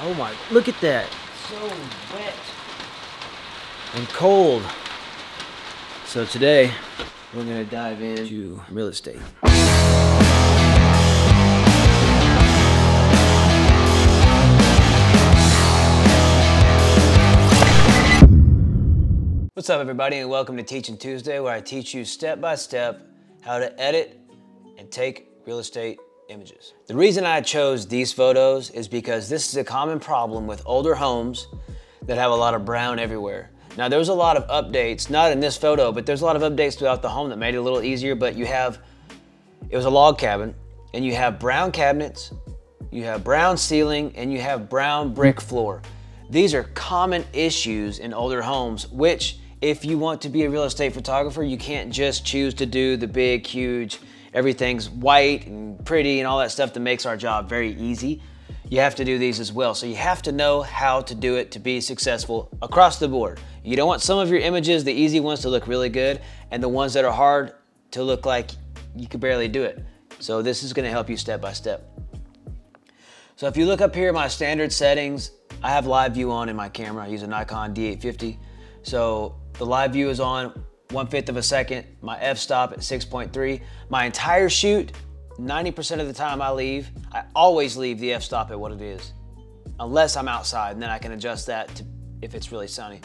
Oh my, look at that. So wet and cold. So today, we're gonna dive into real estate. What's up everybody, and welcome to Teaching Tuesday, where I teach you step by step how to edit and take real estate images. The reason I chose these photos is because this is a common problem with older homes that have a lot of brown everywhere. Now there's a lot of updates, not in this photo, but there's a lot of updates throughout the home that made it a little easier, but it was a log cabin, and you have brown cabinets, you have brown ceiling, and you have brown brick floor. These are common issues in older homes, which if you want to be a real estate photographer, you can't just choose to do the big, huge, everything's white and pretty and all that stuff that makes our job very easy. You have to do these as well. So you have to know how to do it to be successful across the board. You don't want some of your images, the easy ones, to look really good, and the ones that are hard to look like you could barely do it. So this is gonna help you step by step. So if you look up here, my standard settings, I have live view on in my camera. I use a Nikon D850. So the live view is on 1/5 of a second, my f-stop at 6.3. My entire shoot, 90% of the time I always leave the f-stop at what it is, unless I'm outside, and then I can adjust that to if it's really sunny.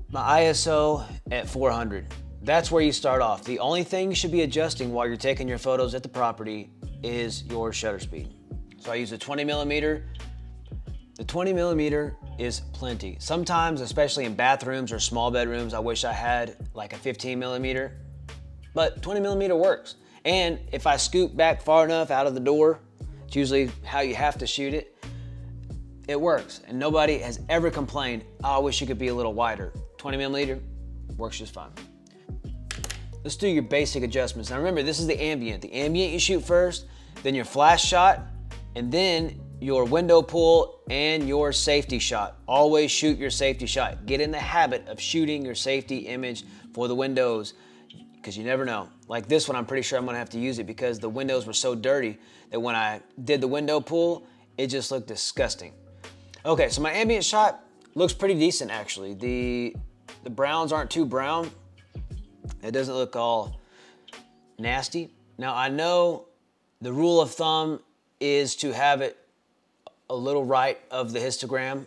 My ISO at 400. That's where you start off. The only thing you should be adjusting while you're taking your photos at the property is your shutter speed. So I use a 20mm. The 20mm is plenty. Sometimes, especially in bathrooms or small bedrooms, I wish I had like a 15mm, but 20mm works. And if I scoop back far enough out of the door, it's usually how you have to shoot it, it works. And nobody has ever complained, oh, I wish it could be a little wider. 20mm works just fine. Let's do your basic adjustments. Now remember, this is the ambient. The ambient you shoot first, then your flash shot, and then your window pull and your safety shot. Always shoot your safety shot. Get in the habit of shooting your safety image for the windows, because you never know. Like this one, I'm pretty sure I'm gonna have to use it because the windows were so dirty that when I did the window pull, it just looked disgusting. Okay, so my ambient shot looks pretty decent actually. The browns aren't too brown. It doesn't look all nasty. Now I know the rule of thumb is to have it a little right of the histogram,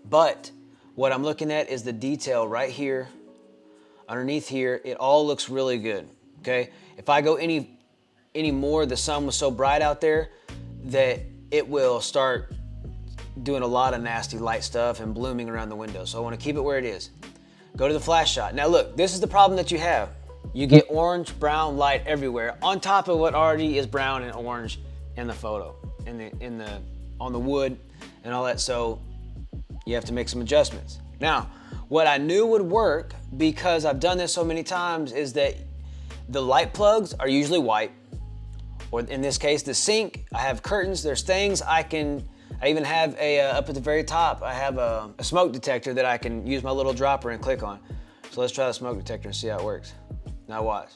but what I'm looking at is the detail right here, underneath here. It all looks really good, okay? If I go any more, the sun was so bright out there that it will start doing a lot of nasty light stuff and blooming around the window. So I wanna keep it where it is. Go to the flash shot. Now look, this is the problem that you have. You get orange, brown light everywhere on top of what already is brown and orange in the photo, on the wood and all that, so you have to make some adjustments. Now, what I knew would work, because I've done this so many times, is that the light plugs are usually white, or in this case, the sink, I have curtains, there's things I even have up at the very top, I have a smoke detector that I can use my little dropper and click on. So let's try the smoke detector and see how it works. Now watch.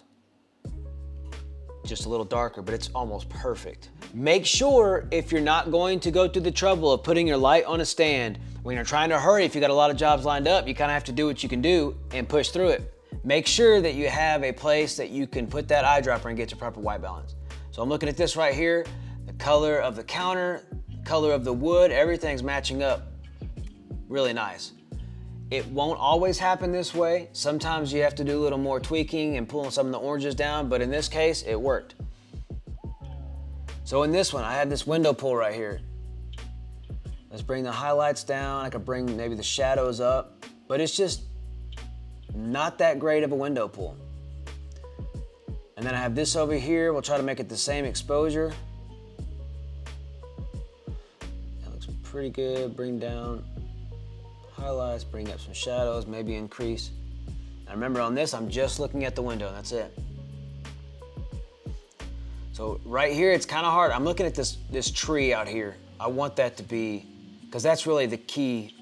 Just a little darker, but it's almost perfect. Make sure, if you're not going to go through the trouble of putting your light on a stand, when you're trying to hurry, if you got a lot of jobs lined up, you kind of have to do what you can do and push through it. Make sure that you have a place that you can put that eyedropper and get your proper white balance. So I'm looking at this right here, the color of the counter, the color of the wood, everything's matching up really nice. It won't always happen this way. Sometimes you have to do a little more tweaking and pulling some of the oranges down, but in this case, it worked. So in this one, I have this window pull right here. Let's bring the highlights down. I could bring maybe the shadows up, but it's just not that great of a window pull. And then I have this over here. We'll try to make it the same exposure. That looks pretty good. Bring down highlights, bring up some shadows, maybe increase. Now remember, on this, I'm just looking at the window, and that's it. So right here, it's kind of hard. I'm looking at this tree out here. I want that to be, because that's really the key,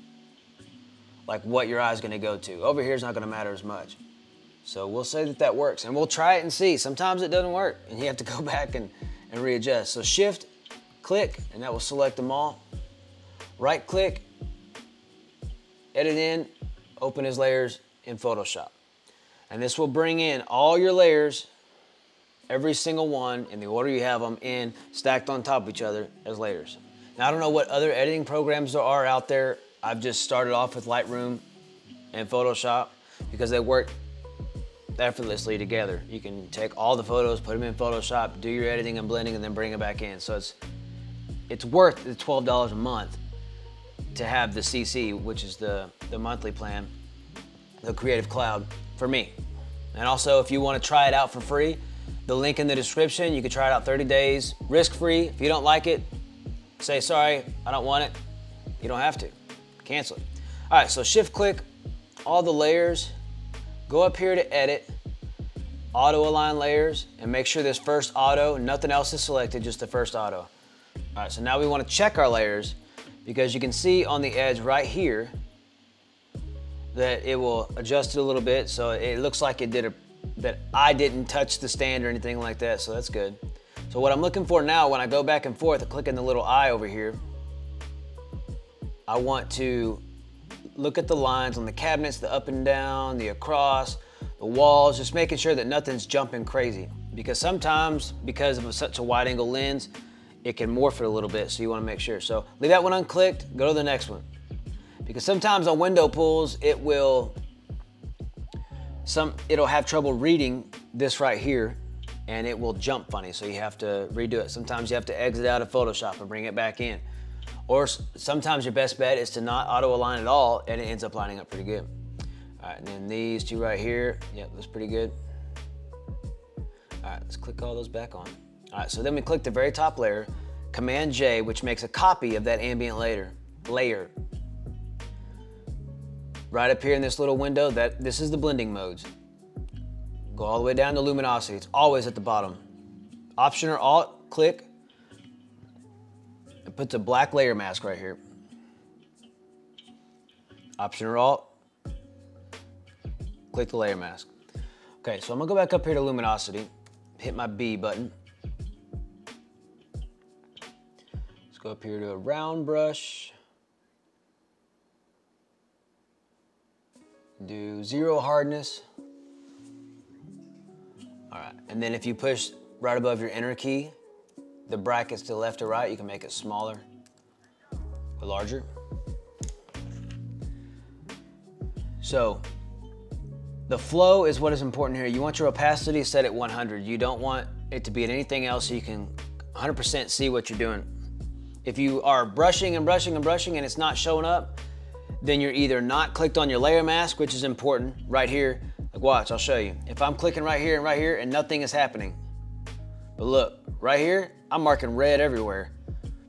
like what your eye's gonna go to. Over here is not gonna matter as much. So we'll say that that works, and we'll try it and see. Sometimes it doesn't work, and you have to go back and readjust. So shift, click, and that will select them all. right click, edit in, open as layers in Photoshop. And this will bring in all your layers, every single one in the order you have them in, stacked on top of each other as layers. Now I don't know what other editing programs there are out there. I've just started off with Lightroom and Photoshop because they work effortlessly together. You can take all the photos, put them in Photoshop, do your editing and blending, and then bring it back in. So it's worth the $12 a month to have the CC, which is the monthly plan, the Creative Cloud, for me. And also, if you want to try it out for free, the link in the description, you can try it out 30 days, risk-free. If you don't like it, say, sorry, I don't want it. You don't have to. Cancel it. All right, so shift-click all the layers, go up here to edit, auto-align layers, and make sure this first auto, nothing else is selected, just the first auto. All right, so now we want to check our layers because you can see on the edge right here that it will adjust it a little bit, so it looks like it did that I didn't touch the stand or anything like that, so that's good. So what I'm looking for now, when I go back and forth and click in the little eye over here, I want to look at the lines on the cabinets, the up and down, the across, the walls, just making sure that nothing's jumping crazy. Because sometimes, because of such a wide angle lens, it can morph it a little bit, so you want to make sure. So leave that one unclicked, go to the next one. Because sometimes on window pulls, it'll have trouble reading this right here, and it will jump funny, so you have to redo it. Sometimes you have to exit out of Photoshop and bring it back in. Or sometimes your best bet is to not auto-align at all, and it ends up lining up pretty good. All right, and then these two right here, yep, that's pretty good. All right, let's click all those back on. All right, so then we click the very top layer, Command J, which makes a copy of that ambient layer. Right up here in this little window, this is the blending modes. Go all the way down to luminosity. It's always at the bottom. Option or Alt, click. It puts a black layer mask right here. Option or Alt, click the layer mask. Okay, so I'm gonna go back up here to luminosity, hit my B button. Let's go up here to a round brush. Do 0 hardness. All right, and then if you push right above your enter key, the brackets to left or right, you can make it smaller or larger. So the flow is what is important here. You want your opacity set at 100. You don't want it to be at anything else, so you can 100% see what you're doing. If you are brushing and brushing and brushing and it's not showing up, then you're either not clicked on your layer mask, which is important right here. Like watch, I'll show you. If I'm clicking right here and nothing is happening, but look, right here, I'm marking red everywhere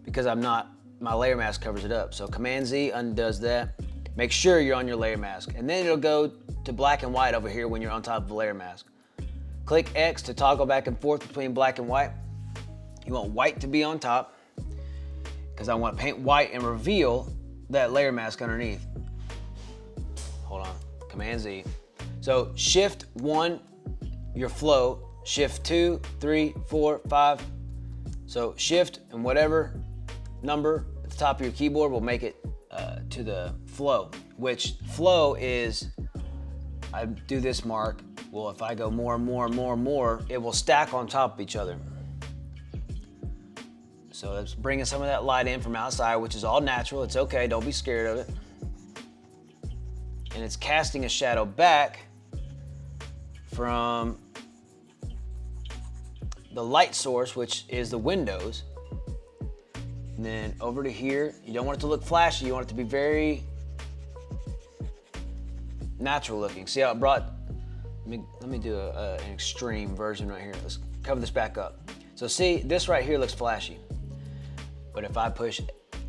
because my layer mask covers it up. So Command Z undoes that. Make sure you're on your layer mask. And then it'll go to black and white over here when you're on top of the layer mask. Click X to toggle back and forth between black and white. You want white to be on top because I want to paint white and reveal that layer mask underneath. Hold on, Command Z. So Shift 1, your flow, Shift 2, 3, 4, 5. So Shift and whatever number at the top of your keyboard will make it to the flow, which flow is, I do this mark, well, if I go more and more and more and more, it will stack on top of each other. So it's bringing some of that light in from outside, which is all natural. It's okay, don't be scared of it. And it's casting a shadow back from the light source, which is the windows. And then over to here, you don't want it to look flashy, you want it to be very natural looking. See how it brought, let me do an extreme version right here. Let's cover this back up. So see, this right here looks flashy. But if I push,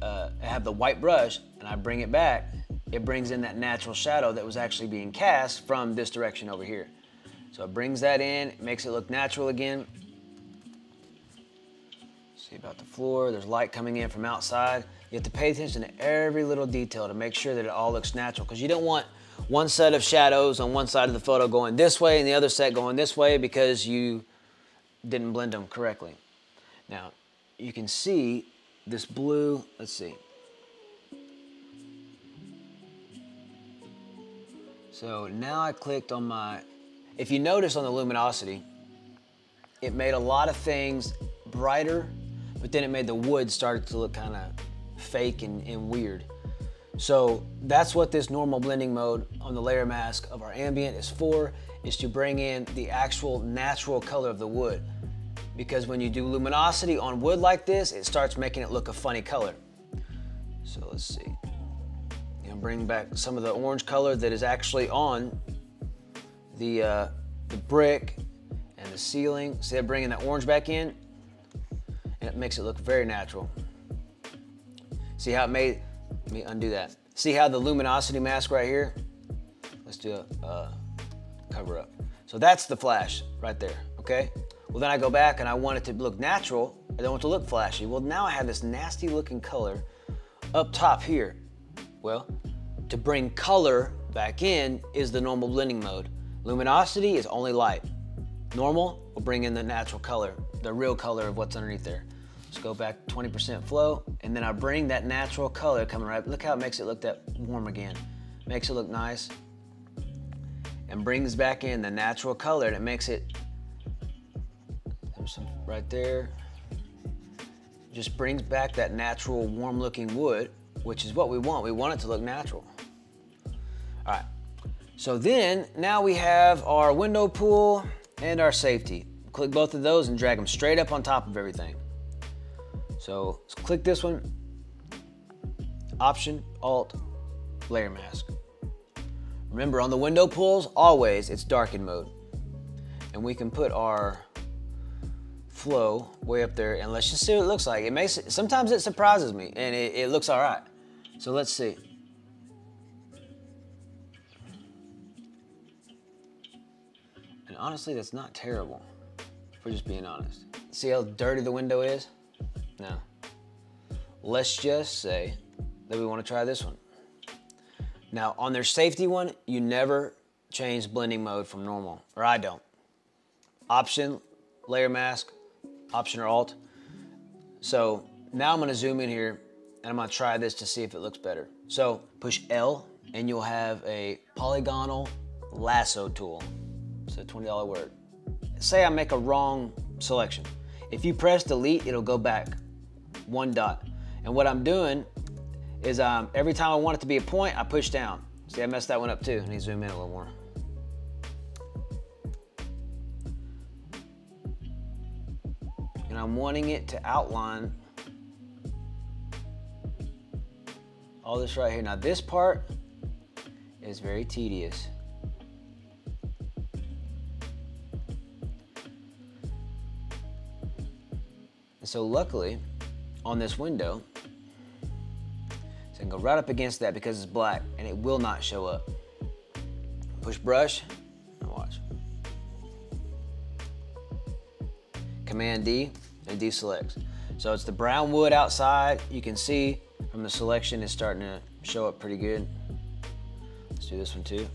I have the white brush and I bring it back, it brings in that natural shadow that was actually being cast from this direction over here. So it brings that in, it makes it look natural again. See about the floor, there's light coming in from outside. You have to pay attention to every little detail to make sure that it all looks natural, because you don't want one set of shadows on one side of the photo going this way and the other set going this way because you didn't blend them correctly. Now, you can see this blue, let's see. So now I clicked on my, if you notice on the luminosity, it made a lot of things brighter, but then it made the wood start to look kind of fake and weird. So that's what this normal blending mode on the layer mask of our ambient is for, is to bring in the actual natural color of the wood. Because when you do luminosity on wood like this, it starts making it look a funny color. So let's see. And bring back some of the orange color that is actually on the brick and the ceiling. See that bringing that orange back in? And it makes it look very natural. See how it made, let me undo that. See how the luminosity mask right here? Let's do a cover up. So that's the flash right there, okay? Well, then I go back and I want it to look natural. I don't want it to look flashy. Well, now I have this nasty looking color up top here. Well, to bring color back in is the normal blending mode. Luminosity is only light. Normal will bring in the natural color, the real color of what's underneath there. Let's go back 20% flow, and then I bring that natural color coming right. Look how it makes it look that warm again. Makes it look nice. And brings back in the natural color, and it makes it, there's some right there. Just brings back that natural warm looking wood, which is what we want. We want it to look natural. All right, so then now we have our window pool and our safety. Click both of those and drag them straight up on top of everything. So let's click this one, Option, Alt, Layer Mask. Remember on the window pools, always it's darken mode. And we can put our flow way up there and let's just see what it looks like. It makes it, sometimes it surprises me and it looks all right. So let's see. And honestly, that's not terrible, if we're just being honest. See how dirty the window is? No. Let's just say that we want to try this one. Now, on their safety one, you never change blending mode from normal, or I don't. Option, layer mask, Option or Alt. So now I'm gonna zoom in here and I'm gonna try this to see if it looks better. So push L and you'll have a polygonal lasso tool. It's a $20 word. Say I make a wrong selection. If you press delete, it'll go back one dot. And what I'm doing is every time I want it to be a point, I push down. See, I messed that one up too. I need to zoom in a little more. And I'm wanting it to outline all this right here. Now this part is very tedious. And so luckily, on this window, so I can go right up against that because it's black and it will not show up. Push brush and watch. Command D and deselect. So it's the brown wood outside. You can see from the selection it's starting to show up pretty good. Let's do this one too.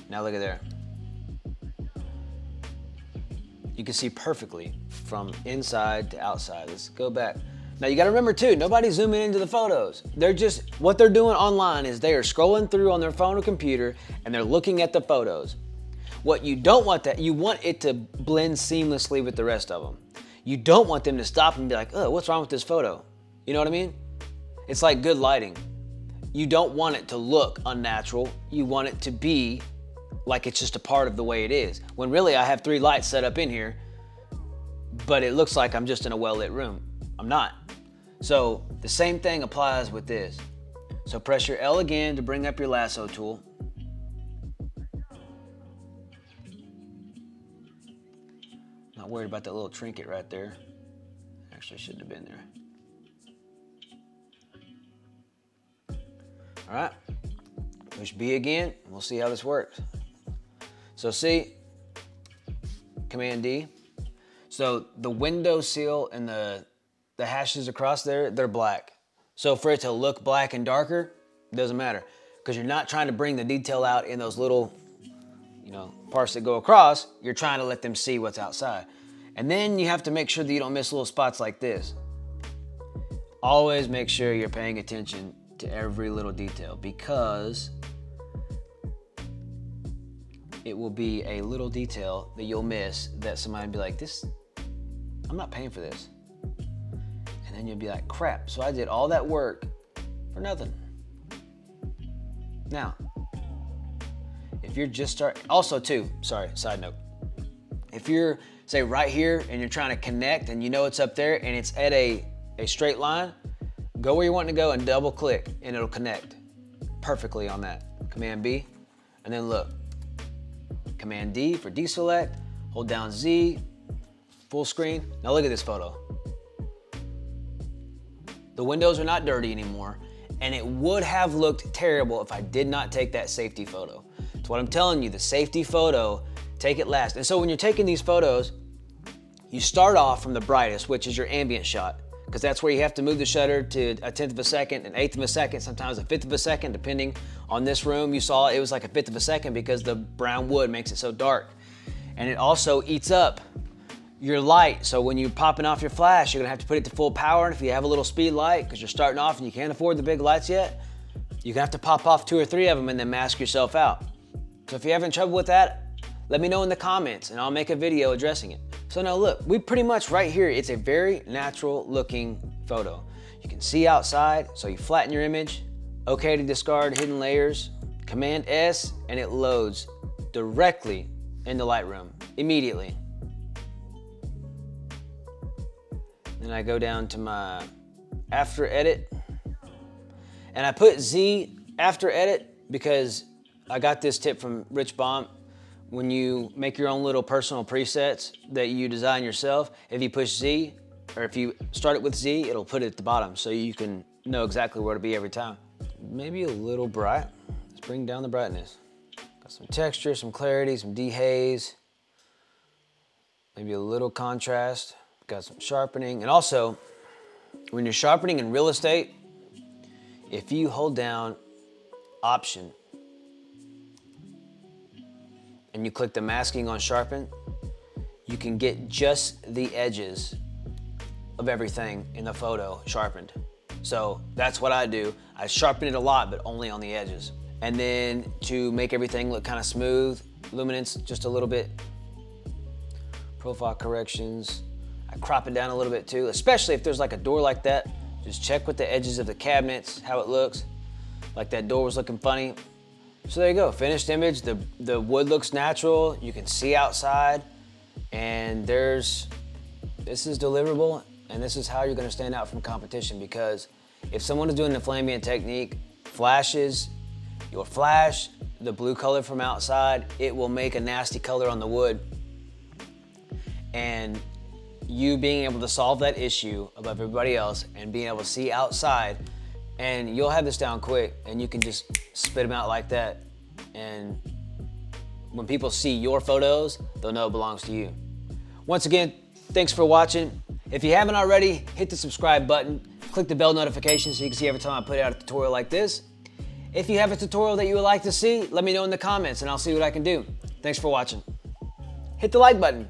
Now look at there. You can see perfectly from inside to outside. Let's go back. Now you gotta remember too, nobody's zooming into the photos. They're just, what they're doing online is they are scrolling through on their phone or computer and they're looking at the photos. What you don't want that, you want it to blend seamlessly with the rest of them. You don't want them to stop and be like, oh, what's wrong with this photo? You know what I mean? It's like good lighting. You don't want it to look unnatural. You want it to be like it's just a part of the way it is. When really I have 3 lights set up in here, but it looks like I'm just in a well-lit room. I'm not. So the same thing applies with this. So press your L again to bring up your lasso tool. Not worried about that little trinket right there. Actually shouldn't have been there. All right, push B again, and we'll see how this works. So see, Command D. So the window seal and the hashes across there, they're black. So for it to look black and darker, it doesn't matter, because you're not trying to bring the detail out in those little, parts that go across. You're trying to let them see what's outside. And then you have to make sure that you don't miss little spots like this. Always make sure you're paying attention to every little detail, because it will be a little detail that you'll miss that somebody will be like, I'm not paying for this. And then you'll be like, crap, so I did all that work for nothing. Now, if you're just also too, sorry, side note. If you're, say, right here and you're trying to connect and you know it's up there and it's at a straight line, go where you want to go and double click and it'll connect perfectly on that. Command B, and then look. Command D for deselect, hold down Z, full screen. Now look at this photo. The windows are not dirty anymore, and it would have looked terrible if I did not take that safety photo. It's what I'm telling you, the safety photo, take it last. And so when you're taking these photos, you start off from the brightest, which is your ambient shot, because that's where you have to move the shutter to 1/10 of a second, 1/8 of a second, sometimes 1/5 of a second, depending on this room. You saw it was like 1/5 of a second because the brown wood makes it so dark. And it also eats up your light. So when you're popping off your flash, you're gonna have to put it to full power. And if you have a little speed light, because you're starting off and you can't afford the big lights yet, you're gonna have to pop off 2 or 3 of them and then mask yourself out. So if you're having trouble with that, let me know in the comments and I'll make a video addressing it. So now look, we pretty much right here, it's a very natural looking photo. You can see outside, so you flatten your image. Okay to discard hidden layers. Command S, and it loads directly into Lightroom, immediately. Then I go down to my after edit, and I put Z after edit because I got this tip from Rich Baum. When you make your own little personal presets that you design yourself, if you push Z, or if you start it with Z, it'll put it at the bottom so you can know exactly where to be every time. Maybe a little bright. Let's bring down the brightness. Got some texture, some clarity, some dehaze. Maybe a little contrast. Got some sharpening. And also, when you're sharpening in real estate, if you hold down Option and you click the masking on sharpen, you can get just the edges of everything in the photo sharpened. So that's what I do. I sharpen it a lot, but only on the edges. And then to make everything look kind of smooth, luminance just a little bit, profile corrections. I crop it down a little bit too, especially if there's like a door like that. Just check with the edges of the cabinets, how it looks. Like that door was looking funny. So there you go, finished image. The wood looks natural. You can see outside, and this is deliverable, and this is how you're gonna stand out from competition, because if someone is doing the flambient technique, flashes, your flash, the blue color from outside, it will make a nasty color on the wood. And you being able to solve that issue above everybody else and being able to see outside, and you'll have this down quick, and you can just spit them out like that. And when people see your photos, they'll know it belongs to you. Once again, thanks for watching. If you haven't already, hit the subscribe button, click the bell notification so you can see every time I put out a tutorial like this. If you have a tutorial that you would like to see, let me know in the comments and I'll see what I can do. Thanks for watching. Hit the like button.